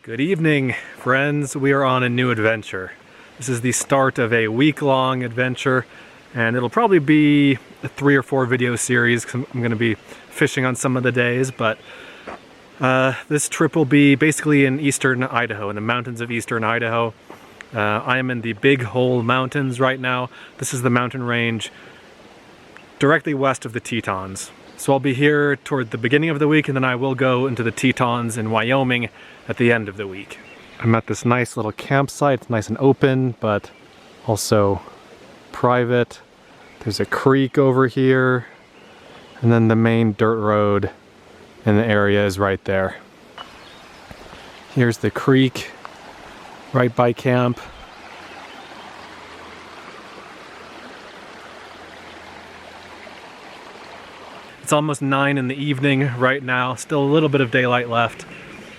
Good evening, friends. We are on a new adventure. This is the start of a week-long adventure, and it'll probably be a 3 or 4 video series because I'm going to be fishing on some of the days, but this trip will be basically in eastern Idaho, in the mountains of eastern Idaho. I am in the Big Hole Mountains right now. This is the mountain range directly west of the Tetons. So I'll be here toward the beginning of the week, and then I will go into the Tetons in Wyoming at the end of the week. I'm at this nice little campsite. It's nice and open, but also private. There's a creek over here, and then the main dirt road in the area is right there. Here's the creek right by camp. It's almost 9 in the evening right now. Still a little bit of daylight left,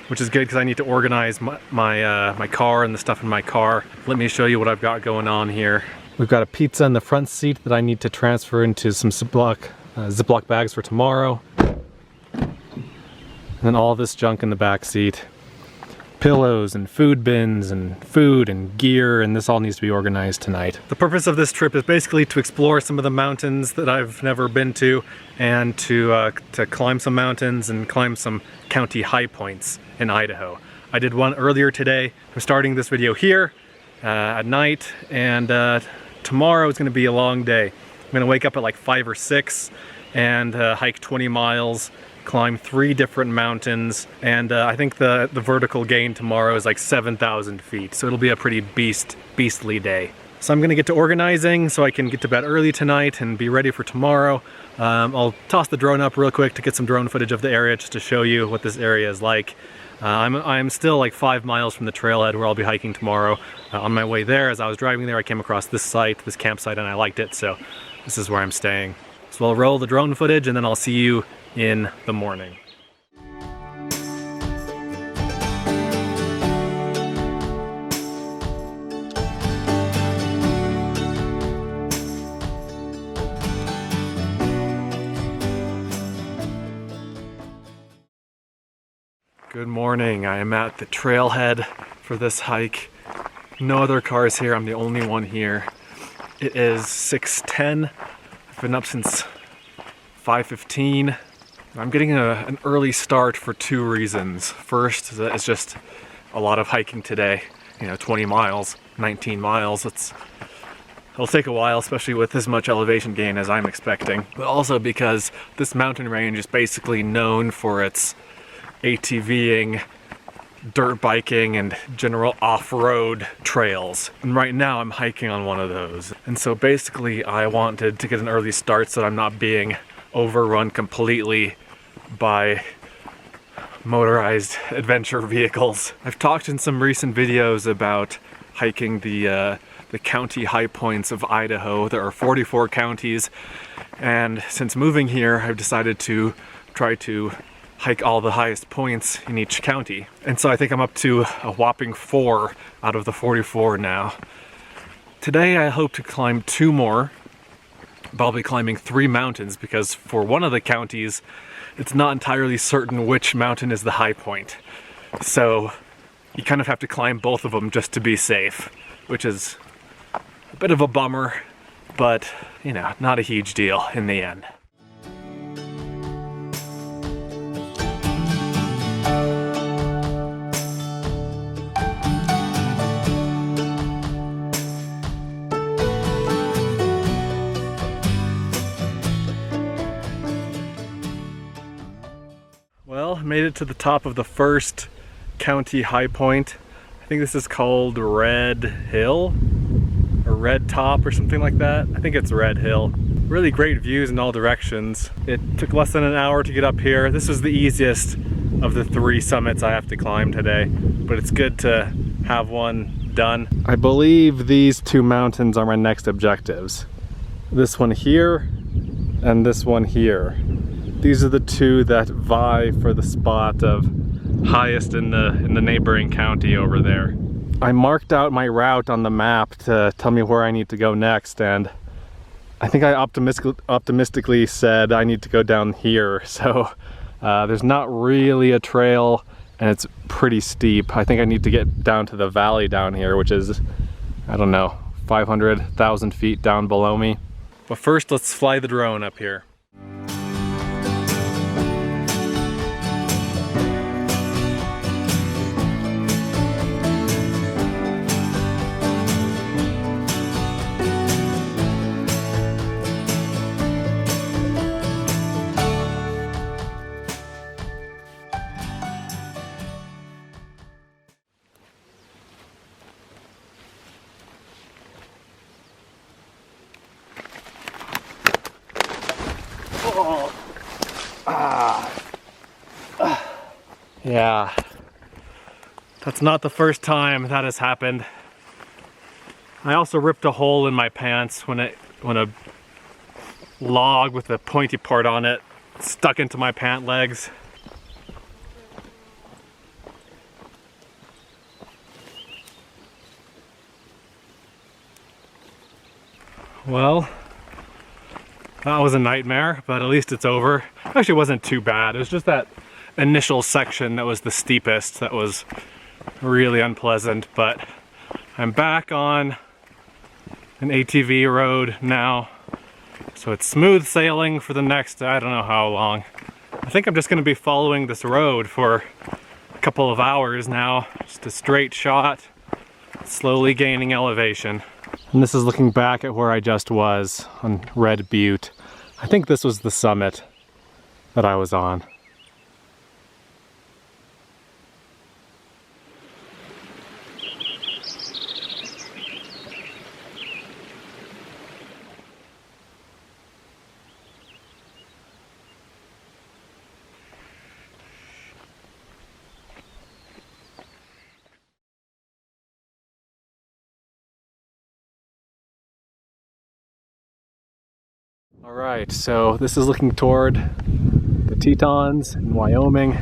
which is good because I need to organize my car and the stuff in my car. Let me show you what I've got going on here. We've got a pizza in the front seat that I need to transfer into some Ziploc bags for tomorrow. And then all this junk in the back seat. Pillows and food bins and food and gear, and this all needs to be organized tonight. The purpose of this trip is basically to explore some of the mountains that I've never been to, and to climb some mountains and climb some county high points in Idaho. I did one earlier today. I'm starting this video here at night, and tomorrow is going to be a long day. I'm going to wake up at like 5 or 6 and hike 20 miles. Climb 3 different mountains, and I think the vertical gain tomorrow is like 7,000 feet, so it'll be a pretty beastly day. So I'm gonna get to organizing so I can get to bed early tonight and be ready for tomorrow. I'll toss the drone up real quick to get some drone footage of the area just to show you what this area is like. I'm still like 5 miles from the trailhead where I'll be hiking tomorrow. On my way there, as I was driving there, I came across this campsite, and I liked it, so this is where I'm staying. So I'll roll the drone footage, and then I'll see you in the morning. Good morning. I am at the trailhead for this hike. No other cars here. I'm the only one here. It is 6:10. I've been up since 5:15. I'm getting an early start for 2 reasons. First, it's just a lot of hiking today. 20 miles, 19 miles. It'll take a while, especially with as much elevation gain as I'm expecting. But also because this mountain range is basically known for its ATVing, dirt biking, and general off-road trails. And right now I'm hiking on one of those. And so basically I wanted to get an early start so that I'm not being overrun completely by motorized adventure vehicles. I've talked in some recent videos about hiking the county high points of Idaho. There are 44 counties, and since moving here I've decided to try to hike all the highest points in each county. And so I think I'm up to a whopping 4 out of the 44 now. Today I hope to climb 2 more. But I'll be climbing 3 mountains because for one of the counties, it's not entirely certain which mountain is the high point. So you kind of have to climb both of them just to be safe, which is a bit of a bummer, but not a huge deal in the end. Made it to the top of the first county high point. I think this is called Red Hill or Red Top or something like that. I think it's Red Hill. Really great views in all directions. It took less than an hour to get up here. This is the easiest of the 3 summits I have to climb today, but it's good to have one done. I believe these 2 mountains are my next objectives. This one here and this one here. These are the 2 that vie for the spot of highest in the neighboring county over there. I marked out my route on the map to tell me where I need to go next, and I think I optimistically said I need to go down here. So there's not really a trail and it's pretty steep. I think I need to get down to the valley down here, which is, I don't know, 500,000 feet down below me. But first, let's fly the drone up here. Yeah, that's not the first time that has happened. I also ripped a hole in my pants when a log with a pointy part on it stuck into my pant legs. Well, that was a nightmare, but at least it's over. Actually, it wasn't too bad. It was just that initial section that was the steepest that was really unpleasant, but I'm back on an ATV road now, so it's smooth sailing for the next, I don't know how long. I think I'm just going to be following this road for a couple of hours now, just a straight shot, slowly gaining elevation. And this is looking back at where I just was on Red Butte. I think this was the summit that I was on. All right, so this is looking toward the Tetons in Wyoming.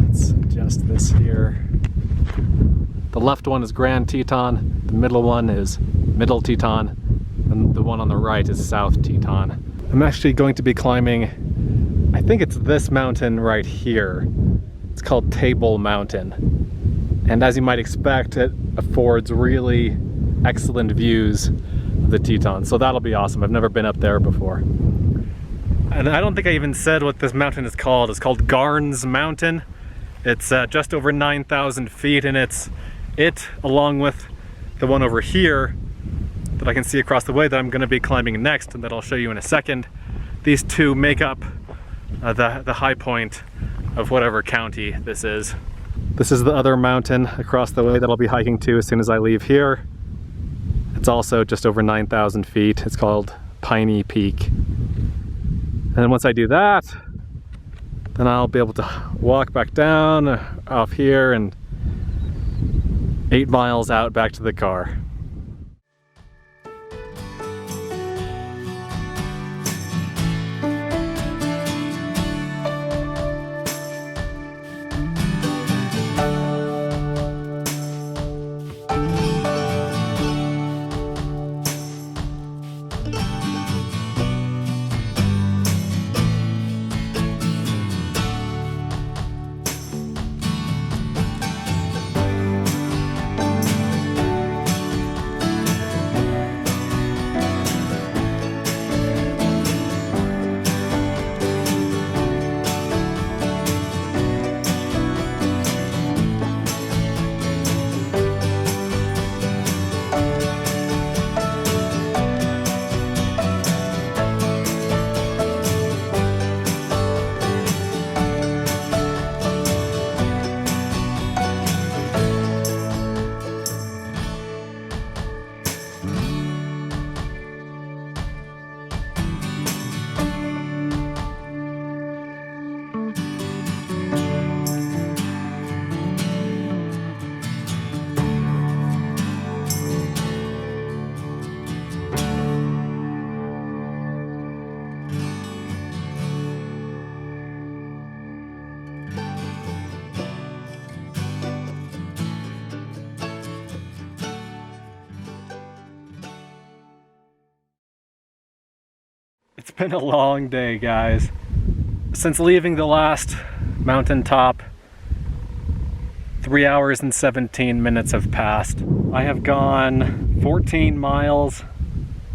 It's just this here. The left one is Grand Teton, the middle one is Middle Teton, and the one on the right is South Teton. I'm actually going to be climbing, I think it's this mountain right here. It's called Table Mountain. And as you might expect, it affords really excellent views of the Teton, so that'll be awesome. I've never been up there before. And I don't think I even said what this mountain is called. It's called Garns Mountain. It's just over 9,000 feet, and it along with the one over here that I can see across the way that I'm going to be climbing next, and that I'll show you in a second. These two make up the high point of whatever county this is. This is the other mountain across the way that I'll be hiking to as soon as I leave here. It's also just over 9,000 feet. It's called Piney Peak. And then once I do that, then I'll be able to walk back down off here and 8 miles out back to the car. It's been a long day, guys. Since leaving the last mountaintop. 3 hours and 17 minutes have passed. I have gone 14 miles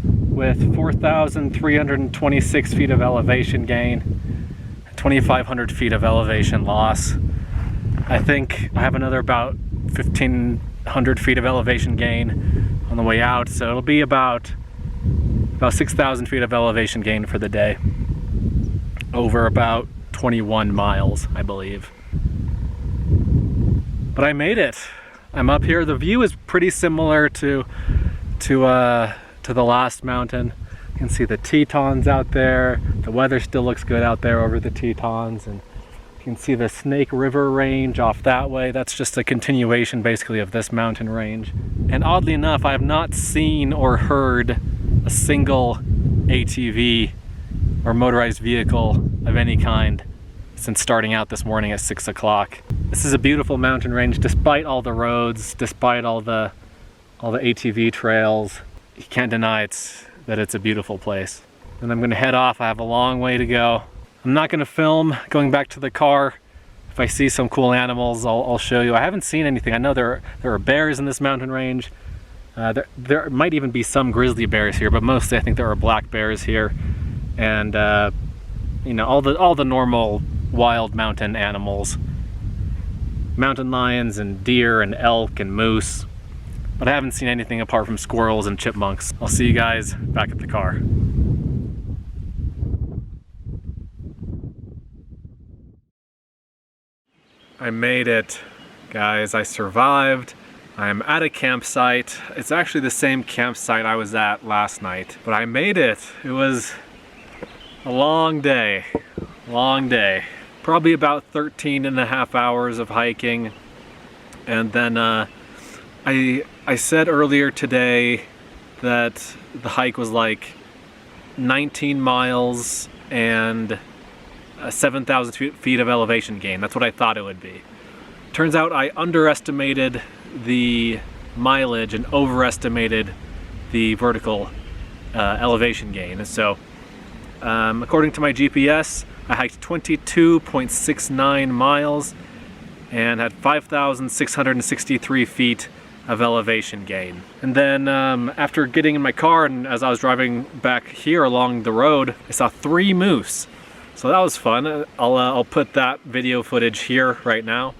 with 4,326 feet of elevation gain, 2,500 feet of elevation loss. I think I have another about 1,500 feet of elevation gain on the way out, so it'll be about 6,000 feet of elevation gain for the day, over about 21 miles, I believe. But I made it. I'm up here. The view is pretty similar to the last mountain. You can see the Tetons out there. The weather still looks good out there over the Tetons, and you can see the Snake River range off that way. That's just a continuation basically of this mountain range. And oddly enough, I have not seen or heard a single ATV or motorized vehicle of any kind since starting out this morning at 6 o'clock. This is a beautiful mountain range despite all the roads, despite all the ATV trails. You can't deny that it's a beautiful place. And I'm gonna head off. I have a long way to go. I'm not gonna film going back to the car. If I see some cool animals, I'll show you. I haven't seen anything. I know there are bears in this mountain range. There might even be some grizzly bears here, but mostly I think there are black bears here. And you know, all the normal wild mountain animals. Mountain lions and deer and elk and moose. But I haven't seen anything apart from squirrels and chipmunks. I'll see you guys back at the car. I made it, guys. I survived. I'm at a campsite. It's actually the same campsite I was at last night, but I made it. It was a long day, Probably about 13 and a half hours of hiking. And then I said earlier today that the hike was like 19 miles and 7,000 feet of elevation gain. That's what I thought it would be. Turns out I underestimated the mileage and overestimated the vertical elevation gain. So according to my GPS, I hiked 22.69 miles and had 5,663 feet of elevation gain. And then after getting in my car and as I was driving back here along the road, I saw 3 moose. So that was fun. I'll put that video footage here right now.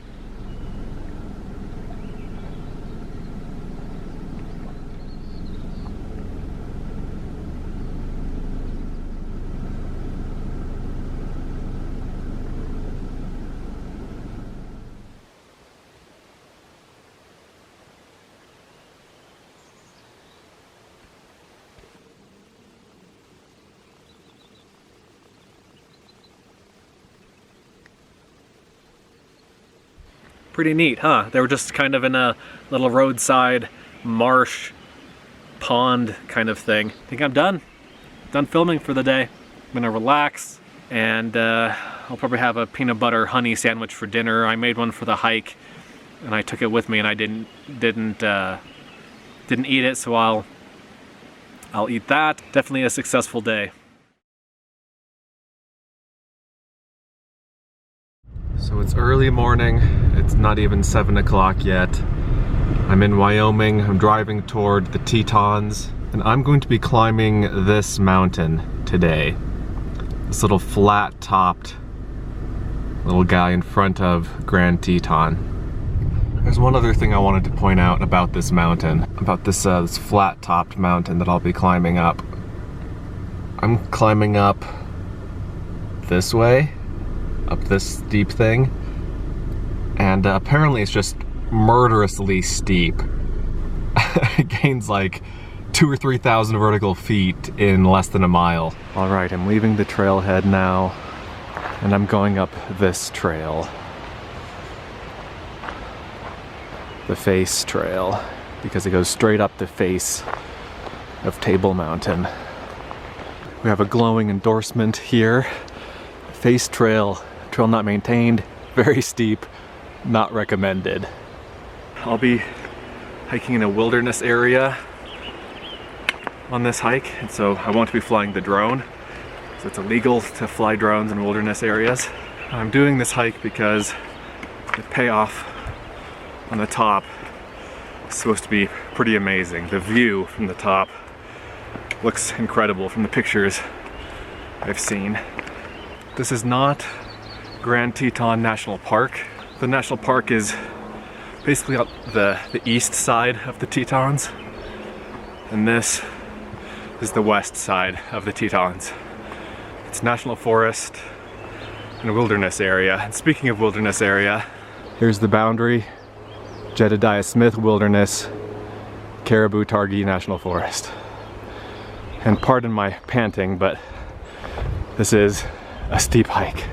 Pretty neat, huh? They were just kind of in a little roadside marsh pond kind of thing. I think I'm done filming for the day. I'm gonna relax, and I'll probably have a peanut butter honey sandwich for dinner. I made one for the hike and I took it with me, and I didn't eat it, so I'll eat that. Definitely a successful day. So it's early morning, it's not even 7 o'clock yet. I'm in Wyoming, I'm driving toward the Tetons, and I'm going to be climbing this mountain today. This little flat-topped little guy in front of Grand Teton. There's one other thing I wanted to point out about this mountain, about this flat-topped mountain that I'll be climbing up. I'm climbing up this way, up this steep thing, and apparently it's just murderously steep. It gains like 2,000 or 3,000 vertical feet in less than a mile. All right, I'm leaving the trailhead now, and I'm going up this trail, the face trail, because it goes straight up the face of Table Mountain. We have a glowing endorsement here. Face trail. Trail not maintained, very steep, not recommended. I'll be hiking in a wilderness area on this hike, and so I won't be flying the drone. So it's illegal to fly drones in wilderness areas. I'm doing this hike because the payoff on the top is supposed to be pretty amazing. The view from the top looks incredible from the pictures I've seen. This is not Grand Teton National Park. The national park is basically on the east side of the Tetons, and this is the west side of the Tetons. It's national forest and a wilderness area. And speaking of wilderness area, here's the boundary: Jedediah Smith Wilderness, Caribou Targhee National Forest. And pardon my panting, but this is a steep hike.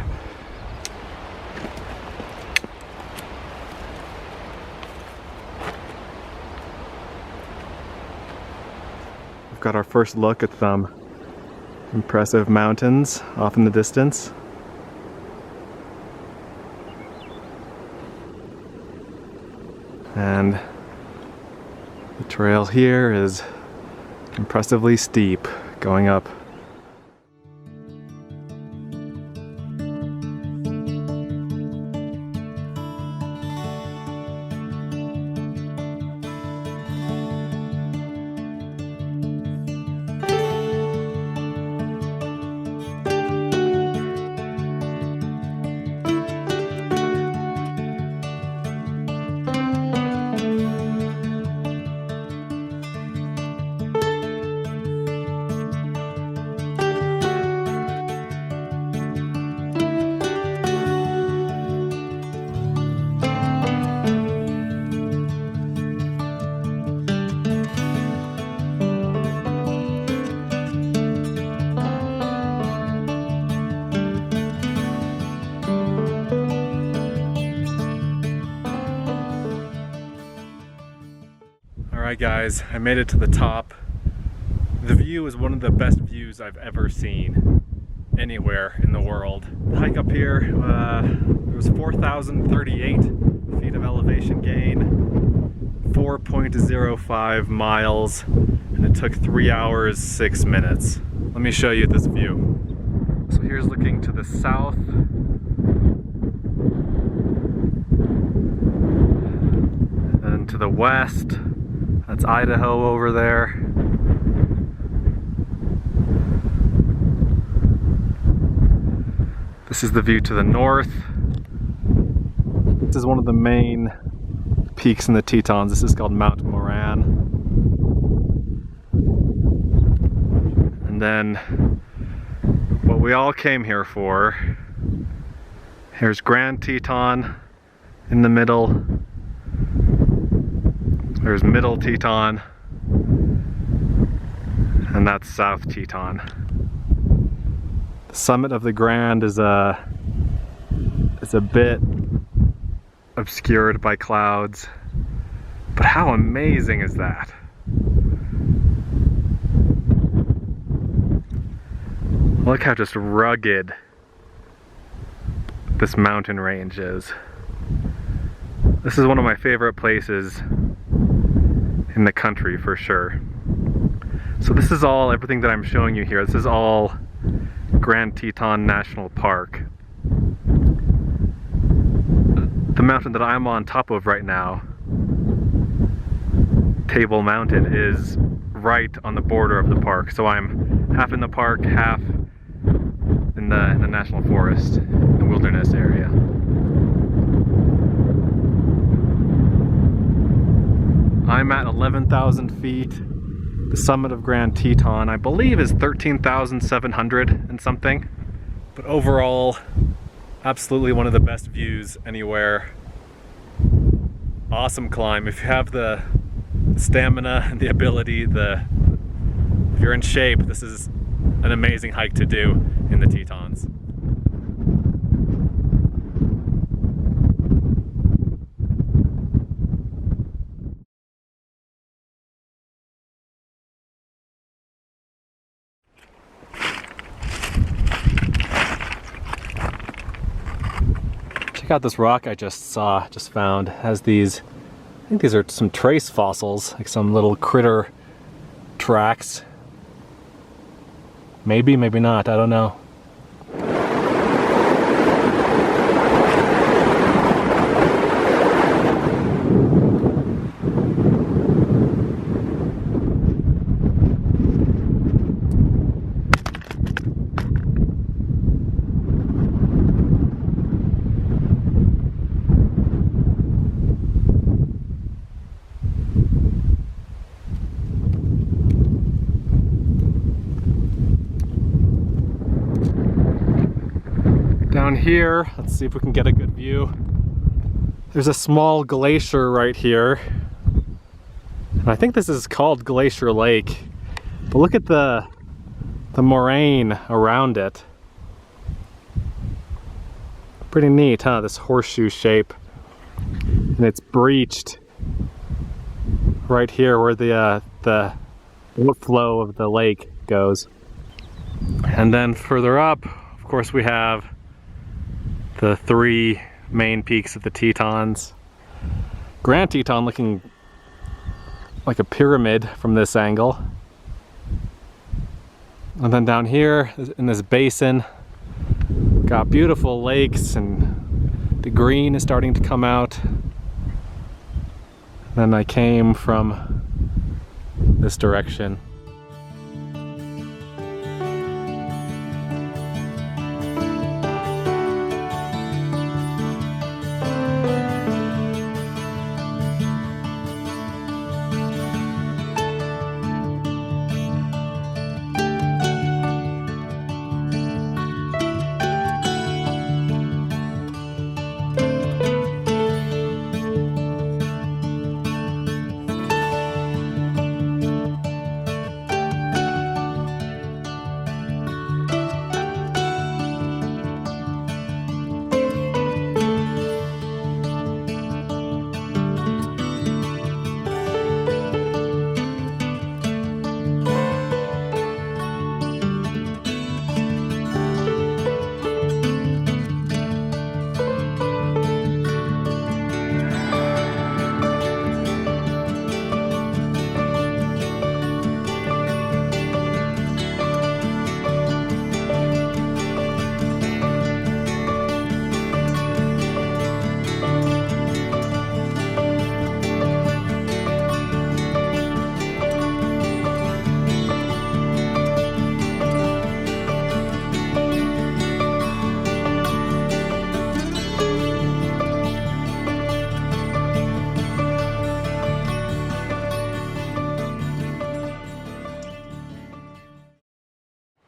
We've got our first look at some impressive mountains off in the distance. And the trail here is impressively steep going up. Alright guys, I made it to the top. The view is one of the best views I've ever seen anywhere in the world. The hike up here, there was 4,038 feet of elevation gain, 4.05 miles, and it took 3 hours, 6 minutes. Let me show you this view. So here's looking to the south. And to the west. That's Idaho over there. This is the view to the north. This is one of the main peaks in the Tetons. This is called Mount Moran. And then what we all came here for, here's Grand Teton in the middle. There's Middle Teton, and that's South Teton. The summit of the Grand is a bit obscured by clouds, but how amazing is that? Look how just rugged this mountain range is. This is one of my favorite places in the country for sure. So this is all, everything that I'm showing you here, this is all Grand Teton National Park. The mountain that I'm on top of right now, Table Mountain, is right on the border of the park. So I'm half in the park, half in the national forest, the wilderness area. I'm at 11,000 feet. The summit of Grand Teton, I believe, is 13,700 and something. But overall, absolutely one of the best views anywhere. Awesome climb. If you have the stamina and the ability, if you're in shape, this is an amazing hike to do in the Tetons. Check out this rock I just found. It has these, I think these are some trace fossils, like some little critter tracks. Maybe, maybe not, I don't know. here, let's see if we can get a good view. There's a small glacier right here. And I think this is called Glacier Lake. But look at the moraine around it. Pretty neat, huh? This horseshoe shape. And it's breached right here where the flow of the lake goes. And then further up, of course, we have the three main peaks of the Tetons. Grand Teton looking like a pyramid from this angle. And then down here in this basin, got beautiful lakes and the green is starting to come out. Then I came from this direction.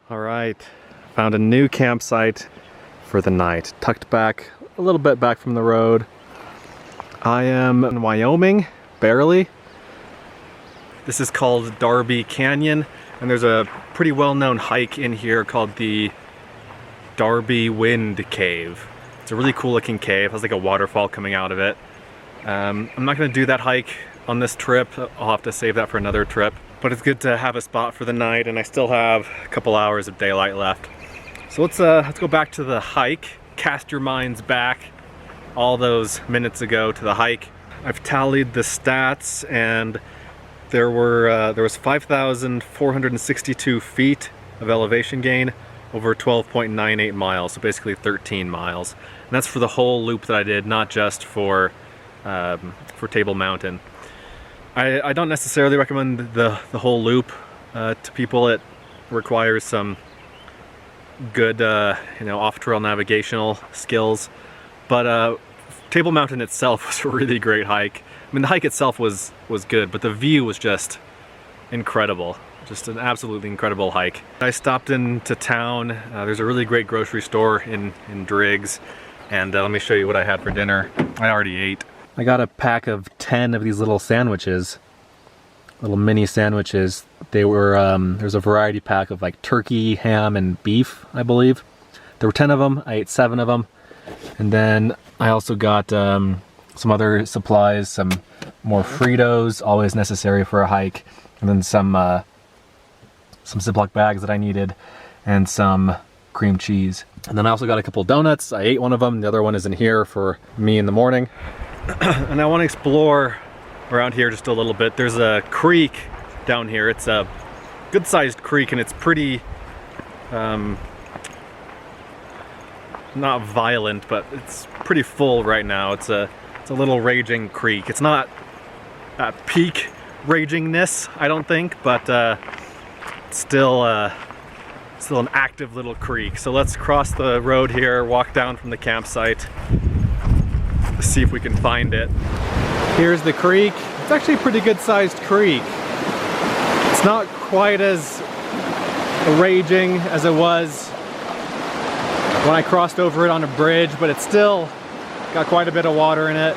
All right, found a new campsite for the night, tucked back a little bit back from the road. I am in Wyoming, barely. This is called Darby Canyon, and there's a pretty well-known hike in here called the Darby Wind Cave. It's a really cool looking cave, has like a waterfall coming out of it. I'm not gonna do that hike on this trip. I'll have to save that for another trip. But it's good to have a spot for the night, and I still have a couple hours of daylight left. So let's go back to the hike. Cast your minds back all those minutes ago to the hike. I've tallied the stats, and there was 5,462 feet of elevation gain over 12.98 miles, so basically 13 miles. And that's for the whole loop that I did, not just for Table Mountain. I don't necessarily recommend the whole loop to people. It requires some good off-trail navigational skills, but Table Mountain itself was a really great hike. I mean, the hike itself was good, but the view was just incredible. Just an absolutely incredible hike. I stopped into town. There's a really great grocery store in Driggs, and let me show you what I had for dinner. I already ate. I got a pack of 10 of these little sandwiches, little mini sandwiches. They were, there's a variety pack of like turkey, ham, and beef, I believe. There were 10 of them. I ate 7 of them. And then I also got some other supplies, some more Fritos, always necessary for a hike, and then some Ziploc bags that I needed, and some cream cheese. And then I also got a couple donuts. I ate one of them. The other one is in here for me in the morning. And I want to explore around here just a little bit. There's a creek down here. It's a good-sized creek, and it's pretty not violent, but it's pretty full right now. It's a little raging creek. It's not at peak ragingness, I don't think, but still an active little creek. So let's cross the road here, walk down from the campsite, see if we can find it. Here's the creek. It's actually a pretty good sized creek. It's not quite as raging as it was when I crossed over it on a bridge, but it's still got quite a bit of water in it.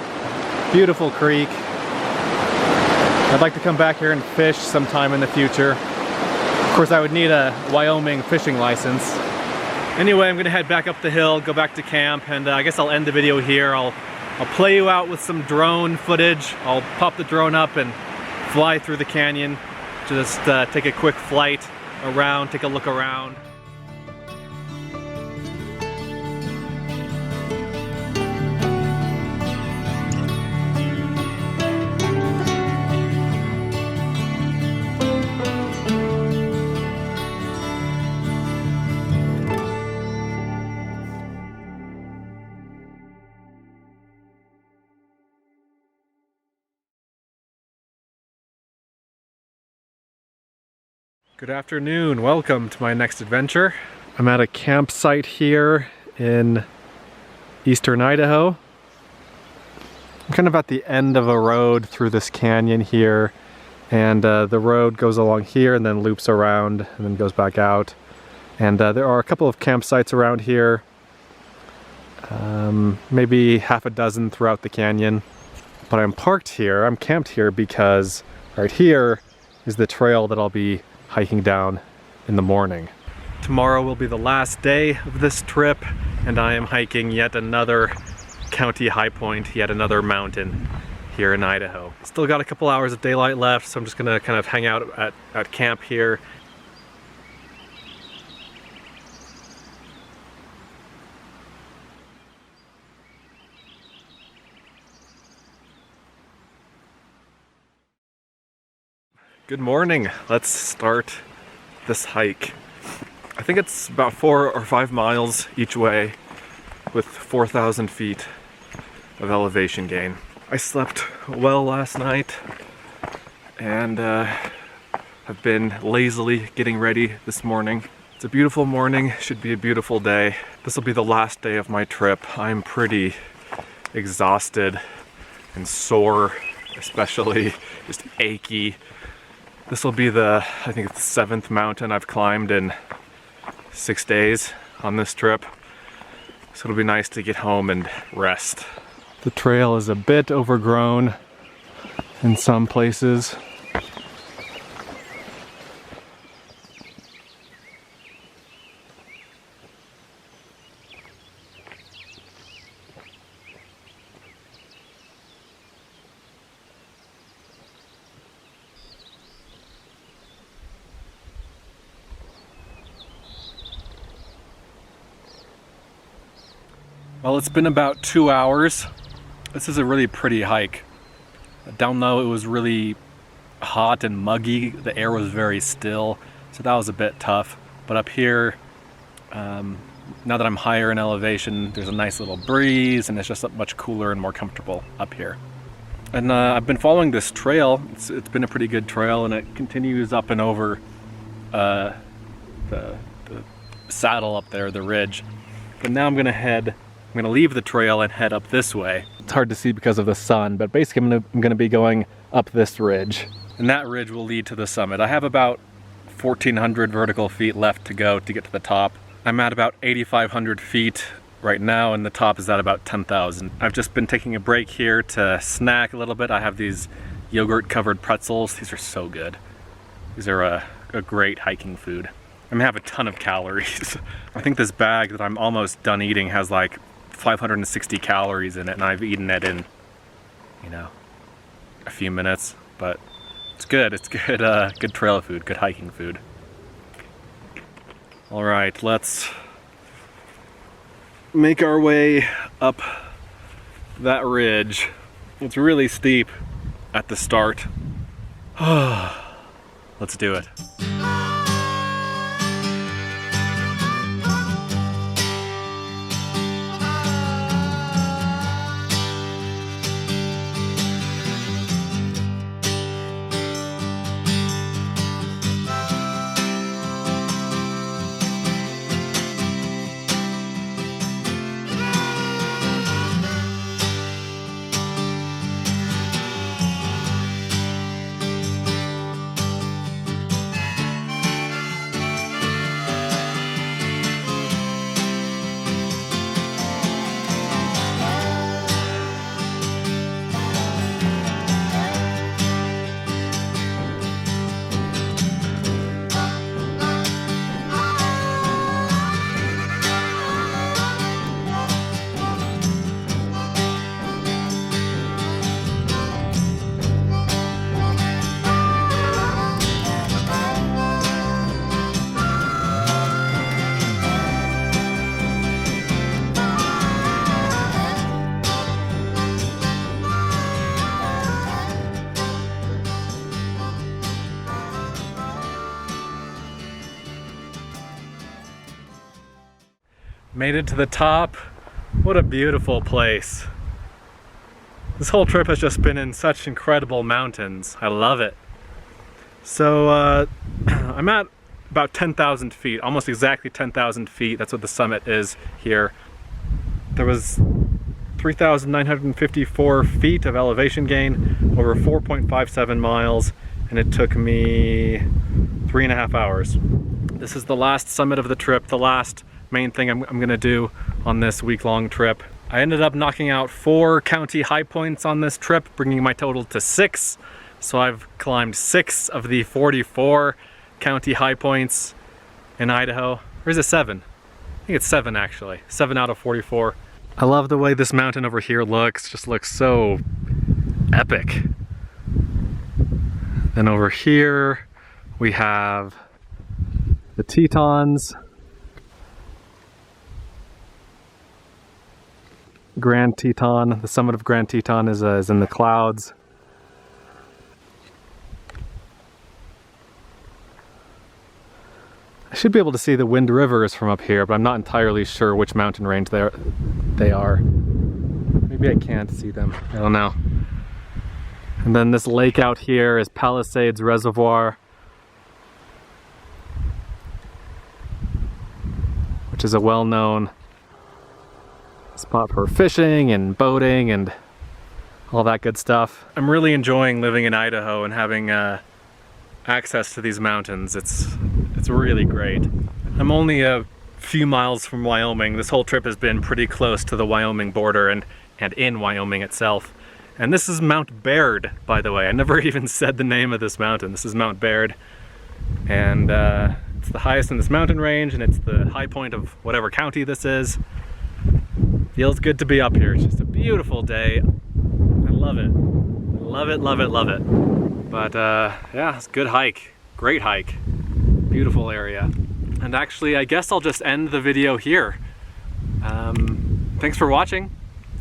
Beautiful creek. I'd like to come back here and fish sometime in the future. Of course, I would need a Wyoming fishing license. Anyway, I'm gonna head back up the hill, go back to camp, and I guess I'll end the video here. I'll play you out with some drone footage. I'll pop the drone up and fly through the canyon. Just take a quick flight around, take a look around. Good afternoon, welcome to my next adventure. I'm at a campsite here in eastern Idaho. I'm kind of at the end of a road through this canyon here, and the road goes along here and then loops around and then goes back out. And there are a couple of campsites around here, maybe half a dozen throughout the canyon. But I'm parked here, I'm camped here because right here is the trail that I'll be hiking down in the morning. Tomorrow will be the last day of this trip, and I am hiking yet another county high point, yet another mountain here in Idaho. Still got a couple hours of daylight left, so I'm just gonna kind of hang out at camp here. Good morning. Let's start this hike. I think it's about 4 or 5 miles each way with 4,000 feet of elevation gain. I slept well last night and have been lazily getting ready this morning. It's a beautiful morning, should be a beautiful day. This will be the last day of my trip. I'm pretty exhausted and sore, especially just achy. This will be I think it's the 7th mountain I've climbed in 6 days on this trip. So it'll be nice to get home and rest. The trail is a bit overgrown in some places. Well, it's been about 2 hours. This is a really pretty hike. Down low it was really hot and muggy. The air was very still, so that was a bit tough. But up here, now that I'm higher in elevation, there's a nice little breeze and it's just much cooler and more comfortable up here. And I've been following this trail. It's been a pretty good trail, and it continues up and over the saddle up there, the ridge. But now I'm gonna leave the trail and head up this way. It's hard to see because of the sun, but basically I'm gonna be going up this ridge. And that ridge will lead to the summit. I have about 1,400 vertical feet left to go to get to the top. I'm at about 8,500 feet right now, and the top is at about 10,000. I've just been taking a break here to snack a little bit. I have these yogurt-covered pretzels. These are so good. These are a great hiking food. I mean, I have a ton of calories. I think this bag that I'm almost done eating has like 560 calories in it, and I've eaten it in, you know, a few minutes. But it's good. It's good. Good trail food. Good hiking food. All right, let's make our way up that ridge. It's really steep at the start. Let's do it. Made it to the top. What a beautiful place. This whole trip has just been in such incredible mountains. I love it. So I'm at about 10,000 feet, almost exactly 10,000 feet. That's what the summit is here. There was 3,954 feet of elevation gain over 4.57 miles, and it took me 3.5 hours. This is the last summit of the trip, the last main thing I'm gonna do on this week-long trip. I ended up knocking out 4 county high points on this trip, bringing my total to 6. So I've climbed 6 of the 44 county high points in Idaho. Or is it 7? I think it's 7 actually. 7 out of 44. I love the way this mountain over here looks. Just looks so epic. Then over here we have the Tetons. Grand Teton, the summit of Grand Teton is in the clouds. I should be able to see the Wind Rivers from up here, but I'm not entirely sure which mountain range they are. Maybe I can't see them, I don't know. And then this lake out here is Palisades Reservoir, which is a well-known spot for fishing and boating and all that good stuff. I'm really enjoying living in Idaho and having access to these mountains. It's really great. I'm only a few miles from Wyoming. This whole trip has been pretty close to the Wyoming border and in Wyoming itself. And this is Mount Baird, by the way. I never even said the name of this mountain. This is Mount Baird. And it's the highest in this mountain range, and it's the high point of whatever county this is. Feels good to be up here. It's just a beautiful day. I love it. Love it, love it, love it. But yeah, it's a good hike. Great hike. Beautiful area. And actually, I guess I'll just end the video here. Thanks for watching.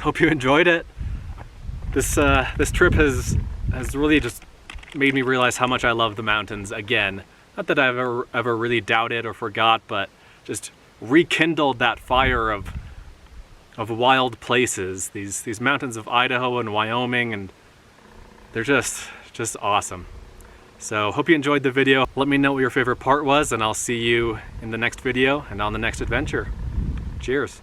Hope you enjoyed it. This trip has really just made me realize how much I love the mountains again. Not that I've ever really doubted or forgot, but just rekindled that fire of wild places. These mountains of Idaho and Wyoming, and they're just awesome. So hope you enjoyed the video. Let me know what your favorite part was, and I'll see you in the next video and on the next adventure. Cheers.